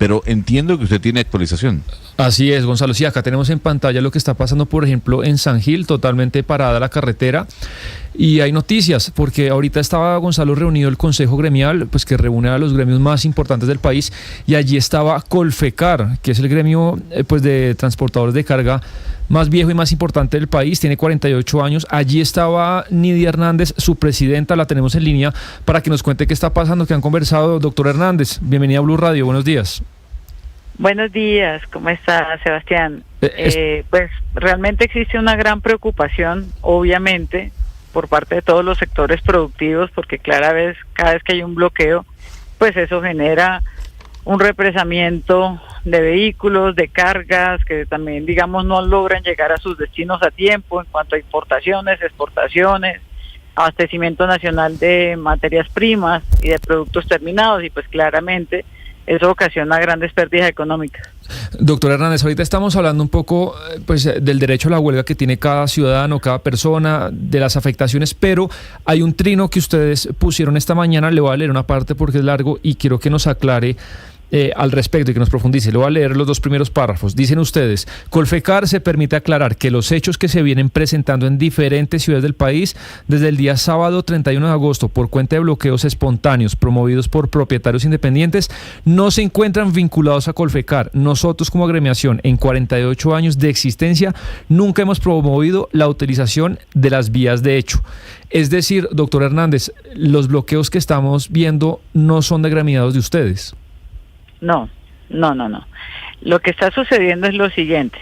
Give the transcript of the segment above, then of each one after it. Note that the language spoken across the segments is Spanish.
pero entiendo que usted tiene actualización. Así es, Gonzalo. Sí, acá tenemos en pantalla lo que está pasando, por ejemplo, en San Gil, totalmente parada la carretera. Y hay noticias, porque ahorita estaba Gonzalo reunido el Consejo Gremial, pues que reúne a los gremios más importantes del país, y allí estaba Colfecar, que es el gremio pues de transportadores de carga más viejo y más importante del país, tiene 48 años. Allí estaba Nidia Hernández, su presidenta, la tenemos en línea para que nos cuente qué está pasando, qué han conversado. Doctor Hernández, bienvenida a Blue Radio, buenos días. Buenos días, ¿cómo está, Sebastián? Pues realmente existe una gran preocupación, obviamente, por parte de todos los sectores productivos, porque cada vez que hay un bloqueo, pues eso genera un represamiento de vehículos, de cargas, que también, digamos, no logran llegar a sus destinos a tiempo en cuanto a importaciones, exportaciones, abastecimiento nacional de materias primas y de productos terminados, y pues claramente eso ocasiona grandes pérdidas económicas. Doctor Hernández, ahorita estamos hablando un poco pues del derecho a la huelga que tiene cada ciudadano, cada persona, de las afectaciones, pero hay un trino que ustedes pusieron esta mañana. Le voy a leer una parte porque es largo y quiero que nos aclare al respecto y que nos profundice. Le voy a leer los dos primeros párrafos. Dicen ustedes: Colfecar se permite aclarar que los hechos que se vienen presentando en diferentes ciudades del país desde el día sábado 31 de agosto por cuenta de bloqueos espontáneos promovidos por propietarios independientes no se encuentran vinculados a Colfecar. Nosotros, como agremiación, en 48 años de existencia, nunca hemos promovido la utilización de las vías de hecho. Es decir, doctor Hernández, los bloqueos que estamos viendo no son de agremiados de ustedes. No. Lo que está sucediendo es lo siguiente.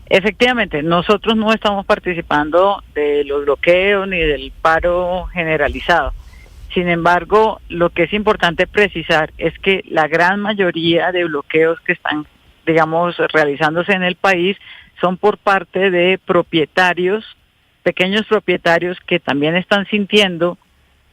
Efectivamente, nosotros no estamos participando de los bloqueos ni del paro generalizado. Sin embargo, lo que es importante precisar es que la gran mayoría de bloqueos que están, digamos, realizándose en el país son por parte de propietarios, pequeños propietarios que también están sintiendo,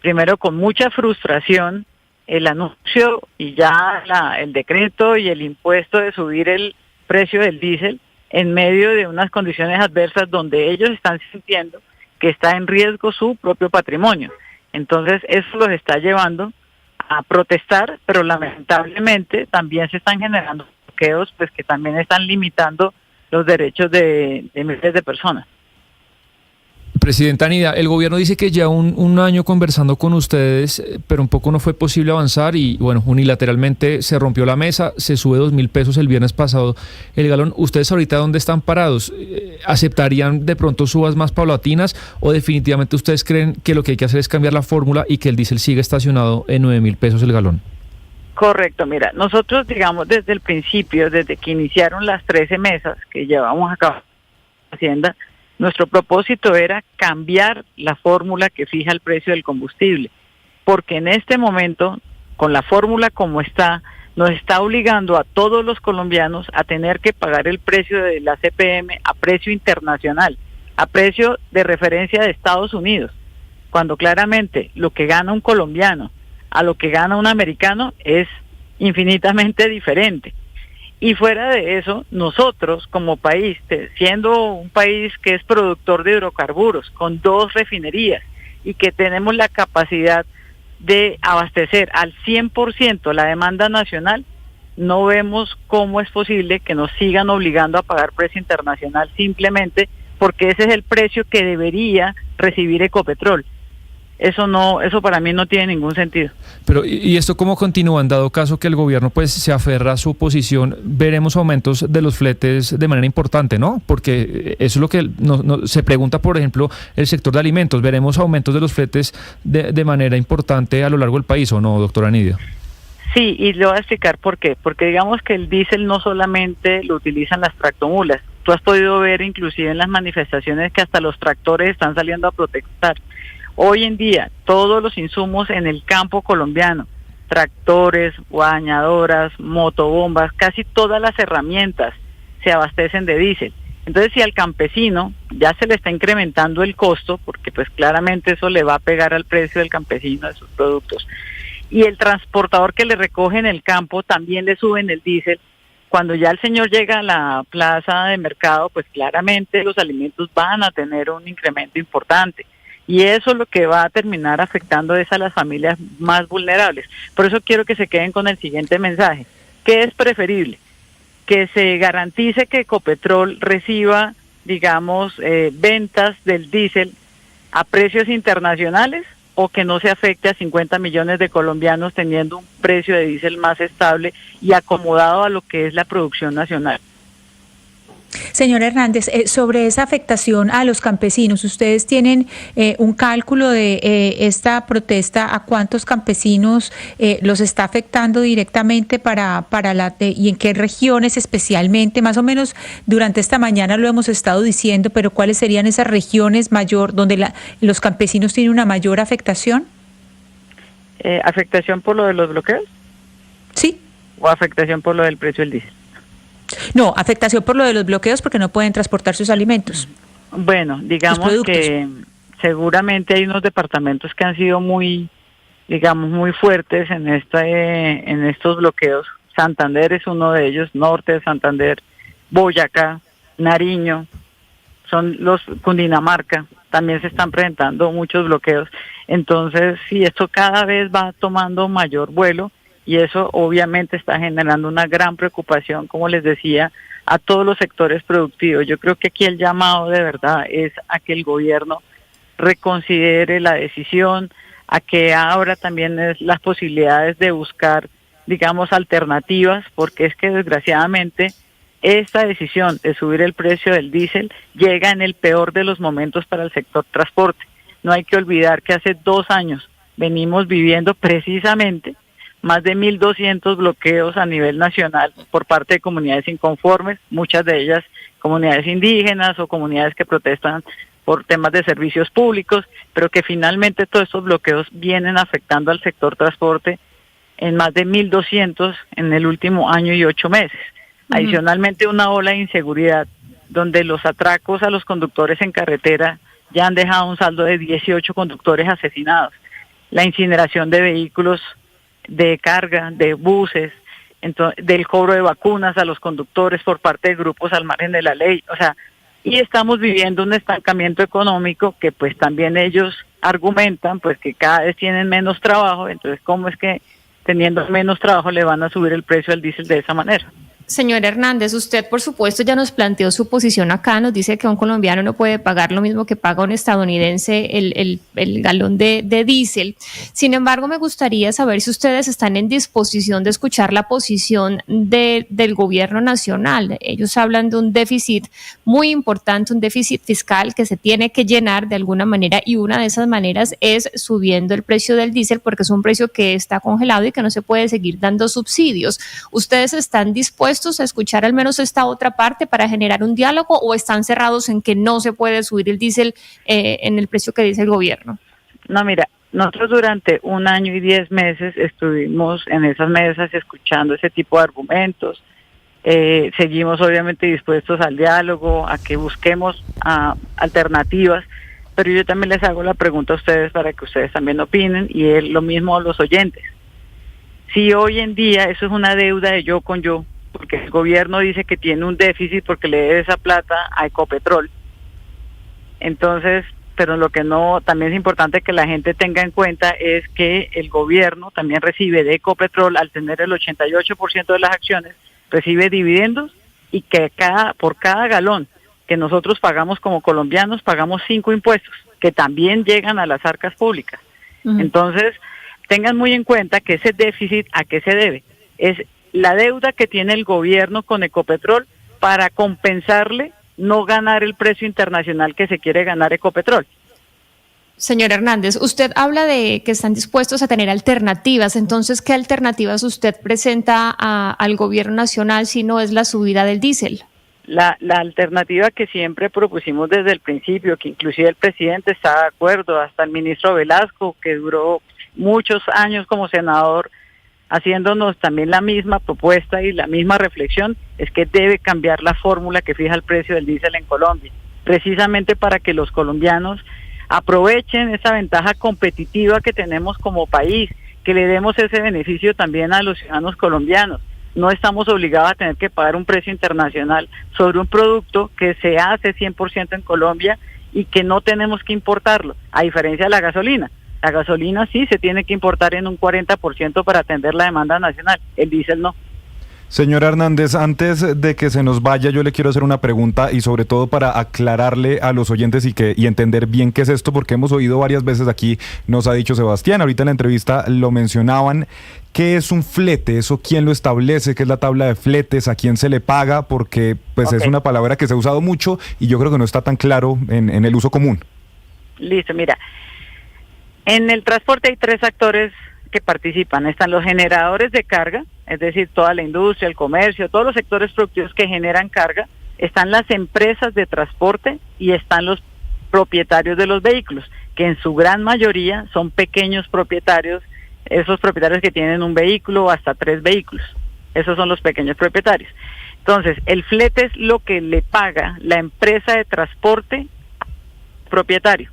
primero con mucha frustración, el anuncio y ya el decreto y el impuesto de subir el precio del diésel en medio de unas condiciones adversas donde ellos están sintiendo que está en riesgo su propio patrimonio. Entonces eso los está llevando a protestar, pero lamentablemente también se están generando bloqueos pues que también están limitando los derechos de miles de personas. Presidenta Nidia, el gobierno dice que ya un año conversando con ustedes, pero un poco no fue posible avanzar y bueno, unilateralmente se rompió la mesa, se sube 2.000 pesos el viernes pasado el galón. ¿Ustedes ahorita dónde están parados? ¿Aceptarían de pronto subas más paulatinas o definitivamente ustedes creen que lo que hay que hacer es cambiar la fórmula y que el diésel siga estacionado en 9.000 pesos el galón? Correcto, mira, nosotros digamos desde el principio, desde que iniciaron las 13 mesas que llevamos a cabo en Hacienda, nuestro propósito era cambiar la fórmula que fija el precio del combustible, porque en este momento, con la fórmula como está, nos está obligando a todos los colombianos a tener que pagar el precio de la CPM a precio internacional, a precio de referencia de Estados Unidos, cuando claramente lo que gana un colombiano a lo que gana un americano es infinitamente diferente. Y fuera de eso, nosotros como país, siendo un país que es productor de hidrocarburos, con 2 refinerías y que tenemos la capacidad de abastecer al 100% la demanda nacional, no vemos cómo es posible que nos sigan obligando a pagar precio internacional simplemente porque ese es el precio que debería recibir Ecopetrol. Eso para mí no tiene ningún sentido. Pero ¿y esto cómo continúa? En dado caso que el gobierno pues se aferra a su posición, veremos aumentos de los fletes de manera importante, ¿no? Porque eso es lo que se pregunta, por ejemplo, el sector de alimentos. ¿Veremos aumentos de los fletes de manera importante a lo largo del país o no, doctora Nidia? Sí, y le voy a explicar por qué. Porque digamos que el diésel no solamente lo utilizan las tractomulas. Tú has podido ver inclusive en las manifestaciones que hasta los tractores están saliendo a protestar. Hoy en día, todos los insumos en el campo colombiano, tractores, bañadoras, motobombas, casi todas las herramientas se abastecen de diésel. Entonces, si al campesino ya se le está incrementando el costo, porque pues claramente eso le va a pegar al precio del campesino de sus productos, y el transportador que le recoge en el campo también le suben el diésel, cuando ya el señor llega a la plaza de mercado, pues claramente los alimentos van a tener un incremento importante. Y eso es lo que va a terminar afectando es a las familias más vulnerables. Por eso quiero que se queden con el siguiente mensaje. ¿Qué es preferible? Que se garantice que Ecopetrol reciba, digamos, ventas del diésel a precios internacionales, o que no se afecte a 50 millones de colombianos teniendo un precio de diésel más estable y acomodado a lo que es la producción nacional. Señor Hernández, sobre esa afectación a los campesinos, ¿ustedes tienen un cálculo de esta protesta? ¿A cuántos campesinos los está afectando directamente y en qué regiones especialmente? Más o menos durante esta mañana lo hemos estado diciendo, pero ¿cuáles serían esas regiones donde los campesinos tienen una mayor afectación? ¿Afectación por lo de los bloqueos? Sí. ¿O afectación por lo del precio del diésel? No, afectación por lo de los bloqueos porque no pueden transportar sus alimentos. Bueno, digamos que seguramente hay unos departamentos que han sido muy fuertes en estos bloqueos. Santander es uno de ellos, norte de Santander, Boyacá, Nariño, Cundinamarca, también se están presentando muchos bloqueos. Entonces, sí, esto cada vez va tomando mayor vuelo, y eso obviamente está generando una gran preocupación, como les decía, a todos los sectores productivos. Yo creo que aquí el llamado de verdad es a que el gobierno reconsidere la decisión, a que abra también las posibilidades de buscar, digamos, alternativas, porque es que desgraciadamente esta decisión de subir el precio del diésel llega en el peor de los momentos para el sector transporte. No hay que olvidar que hace 2 años venimos viviendo precisamente más de 1.200 bloqueos a nivel nacional por parte de comunidades inconformes, muchas de ellas comunidades indígenas o comunidades que protestan por temas de servicios públicos, pero que finalmente todos estos bloqueos vienen afectando al sector transporte en más de 1.200 en el último año y 8 meses. Adicionalmente, una ola de inseguridad donde los atracos a los conductores en carretera ya han dejado un saldo de 18 conductores asesinados. La incineración de vehículos de carga, de buses, del cobro de vacunas a los conductores por parte de grupos al margen de la ley, y estamos viviendo un estancamiento económico que pues también ellos argumentan pues que cada vez tienen menos trabajo. Entonces, ¿cómo es que teniendo menos trabajo le van a subir el precio del diésel de esa manera? Señor Hernández, usted por supuesto ya nos planteó su posición acá, nos dice que un colombiano no puede pagar lo mismo que paga un estadounidense el galón de diésel. Sin embargo, me gustaría saber si ustedes están en disposición de escuchar la posición del gobierno nacional. Ellos hablan de un déficit muy importante, un déficit fiscal que se tiene que llenar de alguna manera, y una de esas maneras es subiendo el precio del diésel, porque es un precio que está congelado y que no se puede seguir dando subsidios. ¿Ustedes están dispuestos a escuchar al menos esta otra parte para generar un diálogo, o están cerrados en que no se puede subir el diésel en el precio que dice el gobierno? No, mira, nosotros durante 1 año y 10 meses estuvimos en esas mesas escuchando ese tipo de argumentos. Seguimos obviamente dispuestos al diálogo, a que busquemos alternativas, pero yo también les hago la pregunta a ustedes para que ustedes también opinen, y es lo mismo a los oyentes. Si hoy en día eso es una deuda de yo con yo, porque el gobierno dice que tiene un déficit porque le debe esa plata a Ecopetrol. Entonces, pero lo que no, también es importante que la gente tenga en cuenta es que el gobierno también recibe de Ecopetrol, al tener el 88% de las acciones, recibe dividendos, y que por cada galón que nosotros pagamos como colombianos, pagamos 5 impuestos, que también llegan a las arcas públicas. Entonces, tengan muy en cuenta que ese déficit, ¿a qué se debe? Es la deuda que tiene el gobierno con Ecopetrol para compensarle no ganar el precio internacional que se quiere ganar Ecopetrol. Señor Hernández, usted habla de que están dispuestos a tener alternativas. Entonces, ¿qué alternativas usted presenta al gobierno nacional si no es la subida del diésel? La alternativa que siempre propusimos desde el principio, que inclusive el presidente está de acuerdo, hasta el ministro Velasco, que duró muchos años como senador, haciéndonos también la misma propuesta y la misma reflexión, es que debe cambiar la fórmula que fija el precio del diésel en Colombia, precisamente para que los colombianos aprovechen esa ventaja competitiva que tenemos como país, que le demos ese beneficio también a los ciudadanos colombianos. No estamos obligados a tener que pagar un precio internacional sobre un producto que se hace 100% en Colombia y que no tenemos que importarlo, a diferencia de la gasolina. La gasolina sí se tiene que importar en un 40% para atender la demanda nacional, el diésel no. Señora Hernández, antes de que se nos vaya, yo le quiero hacer una pregunta y sobre todo para aclararle a los oyentes y entender bien qué es esto, porque hemos oído varias veces aquí, nos ha dicho Sebastián, ahorita en la entrevista lo mencionaban. ¿Qué es un flete? ¿Eso quién lo establece? ¿Qué es la tabla de fletes? ¿A quién se le paga? Porque pues es una palabra que se ha usado mucho y yo creo que no está tan claro en el uso común. Listo, mira. En el transporte hay 3 actores que participan. Están los generadores de carga, es decir, toda la industria, el comercio, todos los sectores productivos que generan carga. Están las empresas de transporte y están los propietarios de los vehículos, que en su gran mayoría son pequeños propietarios, esos propietarios que tienen un vehículo o hasta 3 vehículos. Esos son los pequeños propietarios. Entonces, el flete es lo que le paga la empresa de transporte al propietario,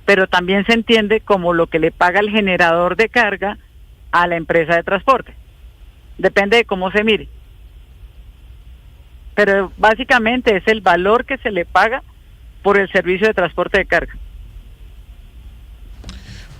pero también se entiende como lo que le paga el generador de carga a la empresa de transporte. Depende de cómo se mire. Pero básicamente es el valor que se le paga por el servicio de transporte de carga.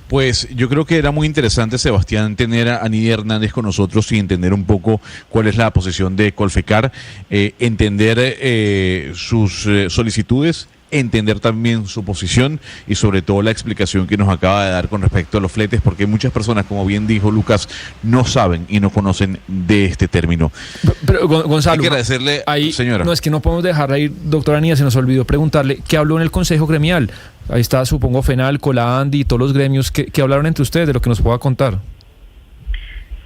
Pues yo creo que era muy interesante, Sebastián, tener a Nidia Hernández con nosotros y entender un poco cuál es la posición de Colfecar, entender sus solicitudes, entender también su posición y sobre todo la explicación que nos acaba de dar con respecto a los fletes, porque muchas personas, como bien dijo Lucas, no saben y no conocen de este término. Pero Gonzalo, hay que agradecerle, ahí, señora. No, es que no podemos dejarla ir, doctora Nidia, se nos olvidó preguntarle, ¿qué habló en el Consejo Gremial? Ahí está, supongo, FENALCO, la ANDI y todos los gremios. ¿Qué hablaron entre ustedes de lo que nos pueda contar?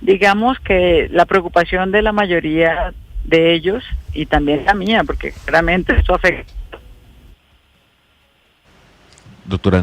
Digamos que la preocupación de la mayoría de ellos, y también la mía, porque claramente esto afecta. Doctora